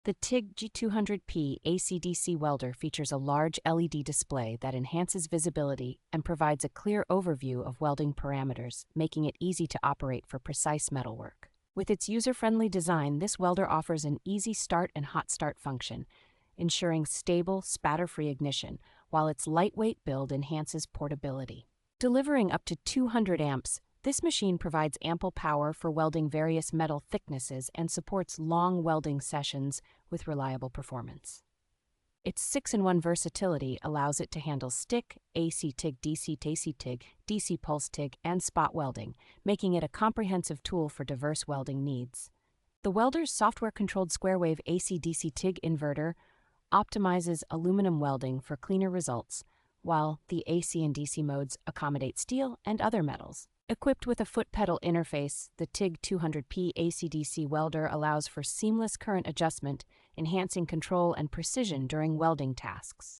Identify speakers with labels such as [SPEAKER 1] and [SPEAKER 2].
[SPEAKER 1] The TIG-200P ACDC Welder features a large LED display that enhances visibility and provides a clear overview of welding parameters, making it easy to operate for precise metalwork. With its user-friendly design, this welder offers an easy start and hot start function, ensuring stable, spatter-free ignition, while its lightweight build enhances portability. Delivering up to 200 amps, this machine provides ample power for welding various metal thicknesses and supports long welding sessions with reliable performance. Its 6-in-1 versatility allows it to handle stick, AC TIG, DC TIG, DC Pulse TIG, and spot welding, making it a comprehensive tool for diverse welding needs. The welder's software-controlled square-wave AC/DC TIG inverter optimizes aluminum welding for cleaner results, while the AC and DC modes accommodate steel and other metals. Equipped with a foot pedal interface, the TIG-200P ACDC Welder allows for seamless current adjustment, enhancing control and precision during welding tasks.